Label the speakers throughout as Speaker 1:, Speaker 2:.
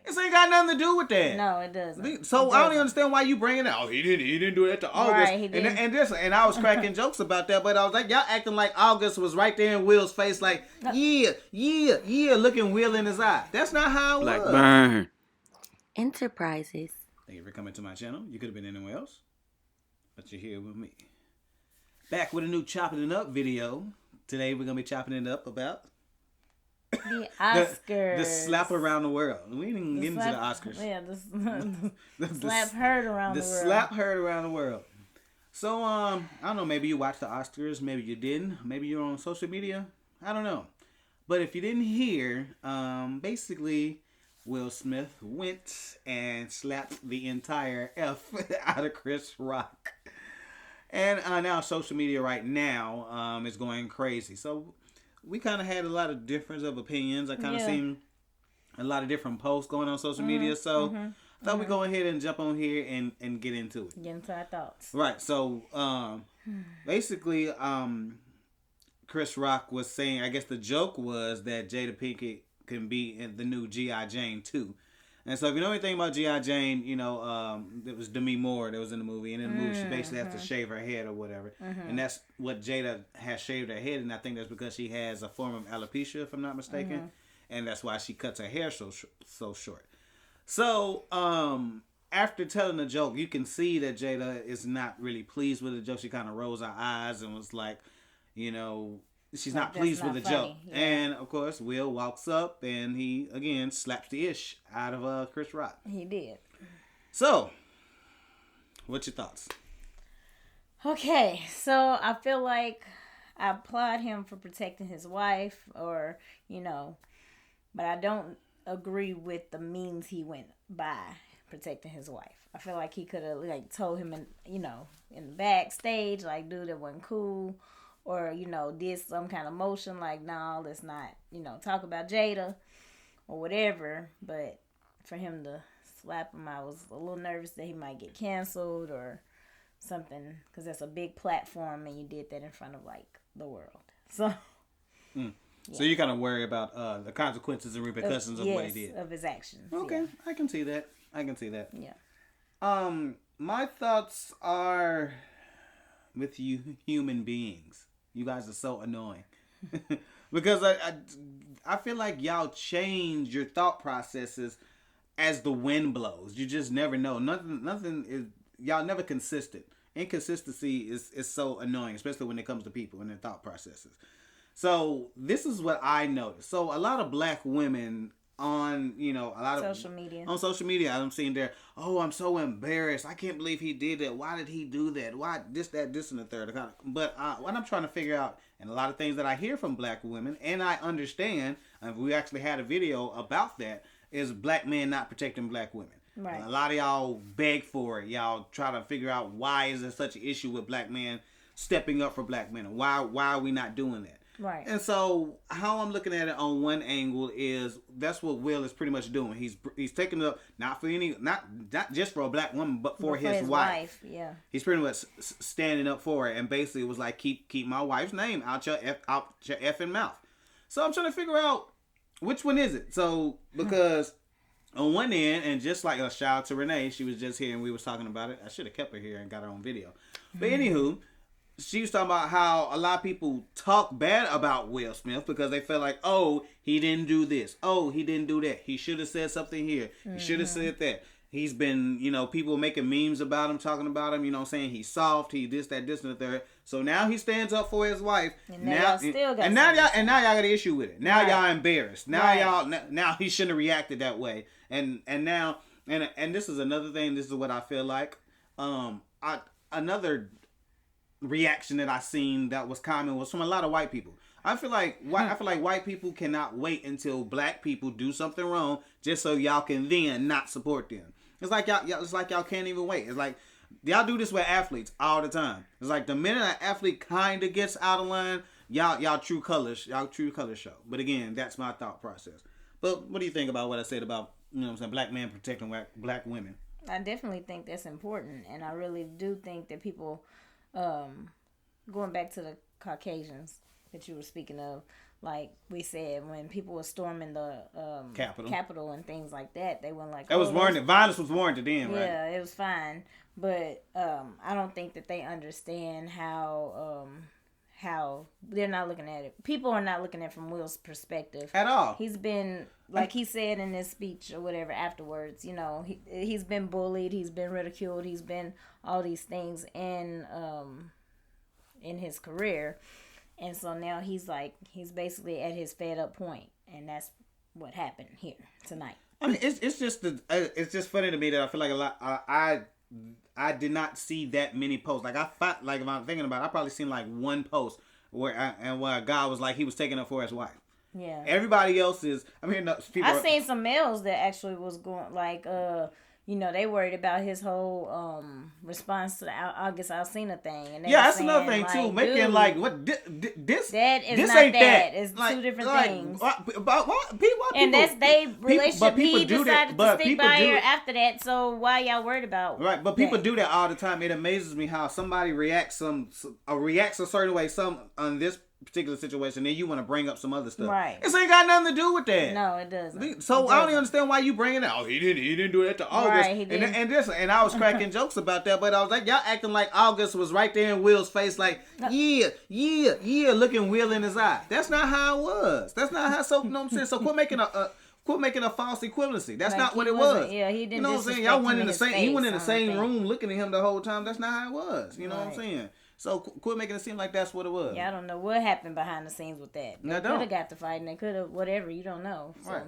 Speaker 1: This ain't got nothing to do with that.
Speaker 2: No, it doesn't.
Speaker 1: So I don't even understand why you bringing it. Oh, he didn't do that to August.
Speaker 2: Right, he didn't.
Speaker 1: And I was cracking jokes about that, but I was like, y'all acting like August was right there in Will's face, like, yeah, looking Will in his eye. That's not how it was.
Speaker 3: Blackburn.
Speaker 2: Enterprises.
Speaker 1: Thank you for coming to my channel. You could have been anywhere else, but you're here with me. Back with a new chopping it up video. Today we're gonna be chopping it up about
Speaker 2: the Oscars.
Speaker 1: The slap around the world. We didn't get into the Oscars.
Speaker 2: Yeah, the slap heard around the world.
Speaker 1: The slap heard around the world. So I don't know. Maybe you watched the Oscars. Maybe you didn't. Maybe you're on social media. I don't know. But if you didn't hear, basically, Will Smith went and slapped the entire F out of Chris Rock. And now social media right now is going crazy. So we kind of had a lot of difference of opinions. I kind of seen a lot of different posts going on social media. So I thought we'd go ahead and jump on here and get into it.
Speaker 2: Get into our thoughts.
Speaker 1: Right. So basically, Chris Rock was saying, I guess the joke was that Jada Pinkett can be in the new G.I. Jane 2. And so if you know anything about G.I. Jane, you know, it was Demi Moore that was in the movie. And in the movie, she basically has to shave her head or whatever. And that's what Jada has shaved her head. And I think that's because she has a form of alopecia, if I'm not mistaken. And that's why she cuts her hair so short. So after telling the joke, you can see that Jada is not really pleased with the joke. She kind of rolls her eyes and was like, you know, she's not pleased with the joke. Yeah. And, of course, Will walks up and he, again, slaps the ish out of Chris Rock.
Speaker 2: He did.
Speaker 1: So, what's your thoughts?
Speaker 2: Okay, so I feel like I applaud him for protecting his wife or, you know, but I don't agree with the means he went by protecting his wife. I feel like he could have, like, told him, in the backstage, like, dude, that wasn't cool. Or, did some kind of motion like, no, let's not, talk about Jada or whatever. But for him to slap him, I was a little nervous that he might get canceled or something. Because that's a big platform and you did that in front of, like, the world. So, yeah.
Speaker 1: So you kind of worry about the consequences and repercussions of what he did.
Speaker 2: Of his actions.
Speaker 1: Okay,
Speaker 2: yeah.
Speaker 1: I can see that.
Speaker 2: Yeah.
Speaker 1: My thoughts are with you human beings. You guys are so annoying. Because I feel like y'all change your thought processes as the wind blows. You just never know. Nothing is, y'all never consistent. Inconsistency is so annoying, especially when it comes to people and their thought processes. So this is what I noticed. So a lot of black women on,
Speaker 2: social media.
Speaker 1: On social media, I'm seeing there, oh, I'm so embarrassed. I can't believe he did that. Why did he do that? Why this, and the third. But what I'm trying to figure out, and a lot of things that I hear from black women, and I understand, and we actually had a video about that, is black men not protecting black women.
Speaker 2: Right.
Speaker 1: A lot of y'all beg for it. Y'all try to figure out why is there such an issue with black men stepping up for black men. Why are we not doing that?
Speaker 2: Right.
Speaker 1: And so how I'm looking at it on one angle is that's what Will is pretty much doing. He's taking it up not just for a black woman, but for his wife.
Speaker 2: Yeah.
Speaker 1: He's pretty much standing up for it, and basically was like, keep my wife's name out your effing mouth. So I'm trying to figure out which one is it. So because on one end, and just like a shout out to Renee, she was just here and we was talking about it. I should have kept her here and got her on video. But anywho, she was talking about how a lot of people talk bad about Will Smith because they feel like, oh, he didn't do this. Oh, he didn't do that. He should have said something here. He should have said that. He's been, people making memes about him, talking about him, saying he's soft, he this, that, this, and the third. So now he stands up for his wife.
Speaker 2: And now y'all
Speaker 1: y'all got an issue with it. Now y'all embarrassed. Now
Speaker 2: right.
Speaker 1: now he shouldn't have reacted that way. And now this is another thing. This is what I feel like. Another reaction that I seen that was common was from a lot of white people. I feel like white people cannot wait until black people do something wrong just so y'all can then not support them. It's like y'all can't even wait. It's like y'all do this with athletes all the time. It's like the minute an athlete kind of gets out of line, y'all true colors show. But again, that's my thought process. But what do you think about what I said about black men protecting black women?
Speaker 2: I definitely think that's important, and I really do think that people, going back to the Caucasians that you were speaking of, like we said, when people were storming the Capitol and things like that, they weren't like
Speaker 1: that was warranted. Violence was warranted then, right?
Speaker 2: Yeah, it was fine, but I don't think that they understand how they're not looking at it. People are not looking at it from Will's perspective
Speaker 1: at all.
Speaker 2: He's been, like he said in his speech or whatever afterwards, you know, he's been bullied, he's been ridiculed, he's been all these things in his career, and so now he's basically at his fed up point, and that's what happened here tonight.
Speaker 1: I mean, it's just funny to me that I feel like a lot. I did not see that many posts. Like if I'm thinking about it, I probably seen like one post where a guy was like he was taking up for his wife.
Speaker 2: Yeah.
Speaker 1: Everybody else is. I mean, people.
Speaker 2: I seen some males that actually was going like you know, they worried about his whole response to the August Alsina thing. And
Speaker 1: yeah, that's another thing
Speaker 2: like,
Speaker 1: too. Making
Speaker 2: dude,
Speaker 1: like what this
Speaker 2: that is
Speaker 1: this
Speaker 2: not
Speaker 1: ain't
Speaker 2: that.
Speaker 1: that.
Speaker 2: It's
Speaker 1: like,
Speaker 2: two different
Speaker 1: like,
Speaker 2: things.
Speaker 1: Why
Speaker 2: and that's they relationship. He decided to stick by her
Speaker 1: it
Speaker 2: after that. So why y'all worried about?
Speaker 1: Right, but people do that all the time. It amazes me how somebody reacts a certain way on this particular situation, then you want to bring up some other stuff.
Speaker 2: Right.
Speaker 1: This ain't got nothing to do with that.
Speaker 2: No, it doesn't.
Speaker 1: So I don't even understand why you bringing it. Oh, he didn't do that to August.
Speaker 2: Right, he didn't.
Speaker 1: And I was cracking jokes about that, but I was like, y'all acting like August was right there in Will's face, like yeah, looking Will in his eye. That's not how it was. That's not how. So you know what I'm saying. So quit making a false equivalency. That's like not what it was.
Speaker 2: Yeah, he didn't.
Speaker 1: You know what I'm saying? Y'all went in the same. He went in the same
Speaker 2: thing.
Speaker 1: room looking at him the whole time. That's not how it was. You know what I'm saying? So quit making it seem like that's what it was.
Speaker 2: Yeah, I don't know what happened behind the scenes with that. They could have got the fight, and they could have whatever. You don't know. So.
Speaker 1: Right.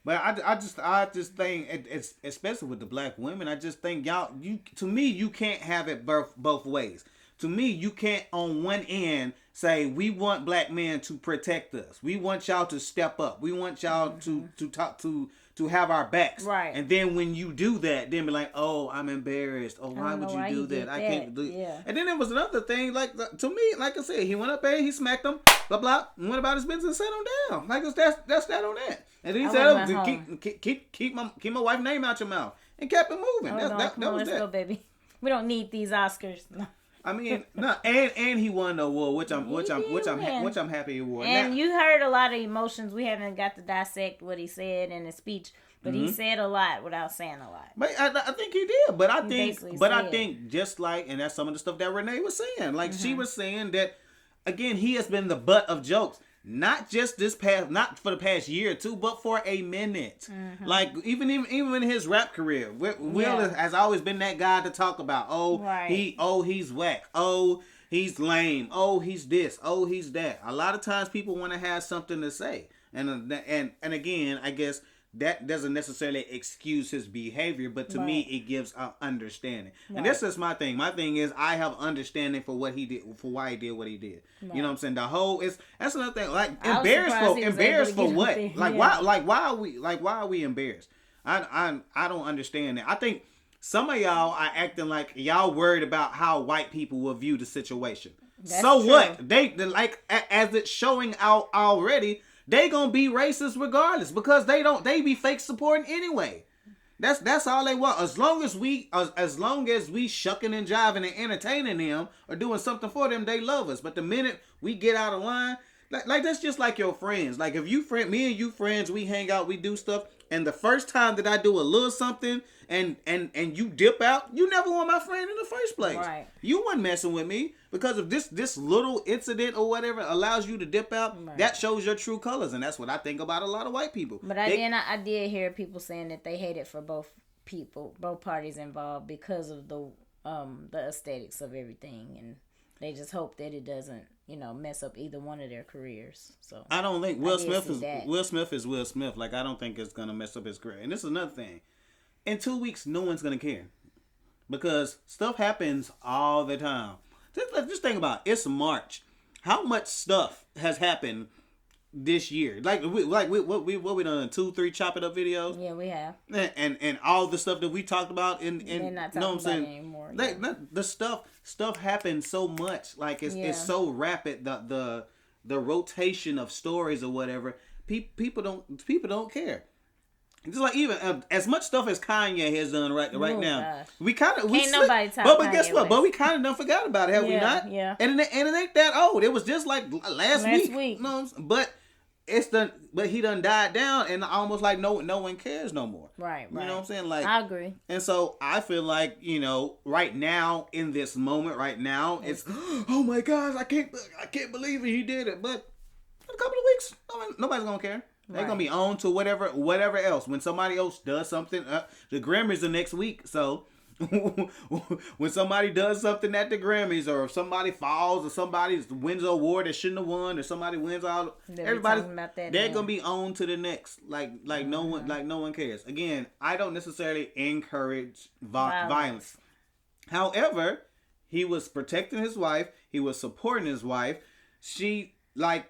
Speaker 1: But I just think it's especially with the black women. I just think to me you can't have it both ways. To me, you can't on one end say we want black men to protect us. We want y'all to step up. We want y'all to talk to have our backs.
Speaker 2: Right.
Speaker 1: And then when you do that, then be like, oh, I'm embarrassed. Oh, why would you do that? I can't do it.
Speaker 2: Yeah.
Speaker 1: And then there was another thing, like to me, like I said, he went up there, he smacked him, blah blah, and went about his business and set him down. Like that's that on that. And then he said, keep my wife's name out your mouth, and kept it moving. That was
Speaker 2: let's go, baby. We don't need these Oscars. No.
Speaker 1: I mean, no, and he won the award, which I'm happy he won.
Speaker 2: And you heard a lot of emotions. We haven't got to dissect what he said in his speech, but he said a lot without saying a lot.
Speaker 1: But I think he did. But I think just like, and that's some of the stuff that Renee was saying. Like she was saying that again, he has been the butt of jokes. Not just not for the past year or two, but for a minute. Mm-hmm. Like even in his rap career, Will has always been that guy to talk about. He's whack. Oh, he's lame. Oh, he's this. Oh, he's that. A lot of times people want to have something to say, and again, I guess that doesn't necessarily excuse his behavior, but to me, it gives understanding. Right. And this is my thing. My thing is I have understanding for what he did, for why he did what he did. Right. You know what I'm saying? The whole that's another thing. Like embarrassed for what? Like why are we embarrassed? I don't understand that. I think some of y'all are acting like y'all worried about how white people will view the situation. That's so true. What? They like as it's showing out already. They gonna be racist regardless because they be fake supporting anyway. That's all they want. As long as we shucking and jiving and entertaining them or doing something for them, they love us. But the minute we get out of line, like that's just like your friends. Like if me and you friends, we hang out, we do stuff, and the first time that I do a little something and you dip out, you never want my friend in the first place. Right. You wasn't messing with me because of this little incident or whatever allows you to dip out. Right. That shows your true colors, and that's what I think about a lot of white people.
Speaker 2: But I did hear people saying that they hated for both parties involved because of the aesthetics of everything, and they just hope that it doesn't, mess up either one of their careers. So
Speaker 1: I don't think Will Smith is Will Smith. Like I don't think it's gonna mess up his career. And this is another thing. In 2 weeks, no one's gonna care because stuff happens all the time. Just think about it. It's March. How much stuff has happened this year? Like what we done 2-3 chop it up videos.
Speaker 2: Yeah, we have.
Speaker 1: And all the stuff that we talked about in
Speaker 2: they're not talking about it anymore.
Speaker 1: The stuff happens so much. Like it's so rapid. The rotation of stories or whatever. People don't care. Just like even as much stuff as Kanye has done right now,
Speaker 2: gosh.
Speaker 1: we kind of
Speaker 2: Ain't nobody talking.
Speaker 1: But guess what? But we kind of done forgot about it, have we not?
Speaker 2: Yeah.
Speaker 1: And it ain't that old. It was just like last week. You know what I'm saying? But it's done. But he done died down, and almost like no one cares no more.
Speaker 2: Right.
Speaker 1: You know what I'm saying? Like
Speaker 2: I agree.
Speaker 1: And so I feel like right now in this moment, right now, it's oh my gosh, I can't believe it, he did it. But in a couple of weeks, nobody's gonna care. They're gonna be on to whatever else. When somebody else does something, the Grammys are next week. So when somebody does something at the Grammys, or if somebody falls, or somebody wins an award that shouldn't have won, or somebody wins all, everybody they're gonna be on to the next. Like no one cares. Again, I don't necessarily encourage violence. However, he was protecting his wife. He was supporting his wife. She. As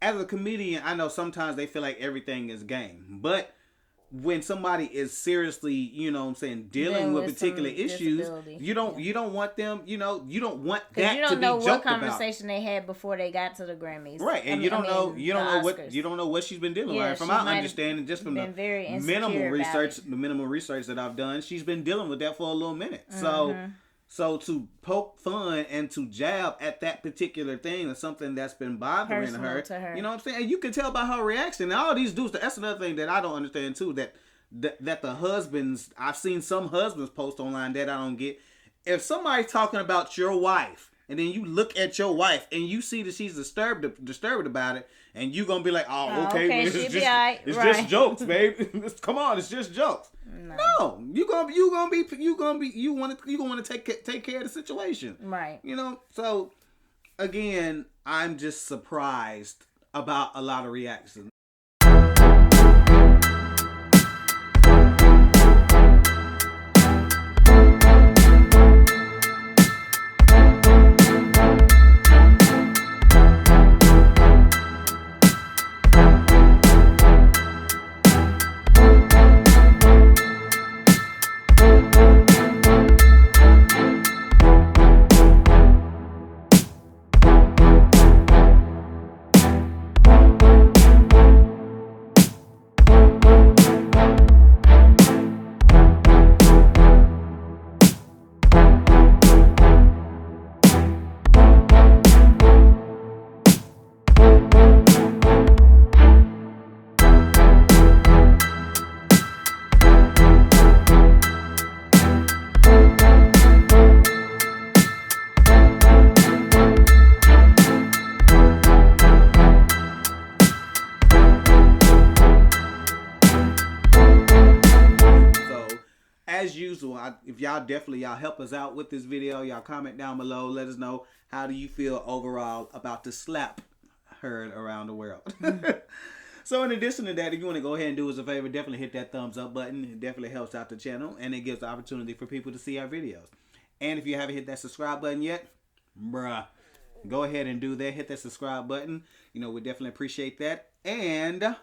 Speaker 1: a comedian, I know sometimes they feel like everything is game. But when somebody is seriously, dealing with particular issues, you don't want them, you don't want that to be joked about. You don't know what
Speaker 2: conversation they had before they got to the Grammys.
Speaker 1: Right. And you don't know what she's been dealing with. From my understanding, just from the minimal research that I've done, she's been dealing with that for a little minute. So to poke fun and to jab at that particular thing is something that's been bothering her. You know what I'm saying? And you can tell by her reaction. And all these dudes, that's another thing that I don't understand too, that the husbands, I've seen some husbands post online that I don't get. If somebody's talking about your wife, and then you look at your wife and you see that she's disturbed about it, and you gonna be like, oh, okay, it's just jokes, babe. Come on, it's just jokes. No, you want to take care of the situation,
Speaker 2: right?
Speaker 1: So again, I'm just surprised about a lot of reactions. As usual, if y'all help us out with this video, y'all comment down below. Let us know, how do you feel overall about the slap heard around the world. So in addition to that, if you want to go ahead and do us a favor, definitely hit that thumbs up button. It definitely helps out the channel, and it gives the opportunity for people to see our videos. And if you haven't hit that subscribe button yet, go ahead and do that. Hit that subscribe button. We definitely appreciate that. And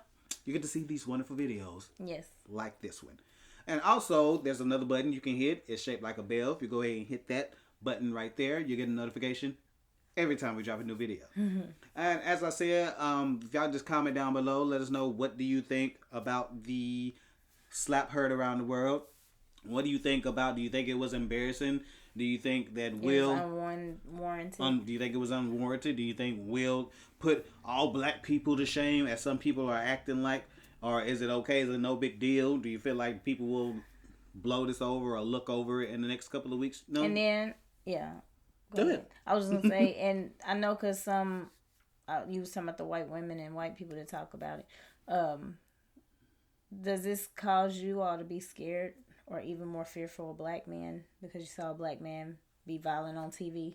Speaker 1: you get to see these wonderful videos.
Speaker 2: Yes. Like
Speaker 1: this one. And also, there's another button you can hit. It's shaped like a bell. If you go ahead and hit that button right there, you get a notification every time we drop a new video. And as I said, if y'all just comment down below, let us know, what do you think about the slap heard around the world? What do you think do you think it was embarrassing? Do you think that Will... unwarranted? Do you think it was unwarranted? Do you think Will put all black people to shame, as some people are acting like? Or is it okay? Is it no big deal? Do you feel like people will blow this over or look over it in the next couple of weeks? No.
Speaker 2: And then, yeah. Go ahead. I was going to say, and I know because you was talking about the white women and white people that talk about it. Does this cause you all to be scared or even more fearful of black men because you saw a black man be violent on TV?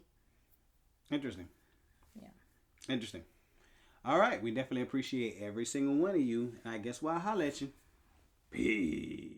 Speaker 1: Interesting.
Speaker 2: Yeah.
Speaker 1: Interesting. All right. We definitely appreciate every single one of you. And I guess why I holler at you. Peace.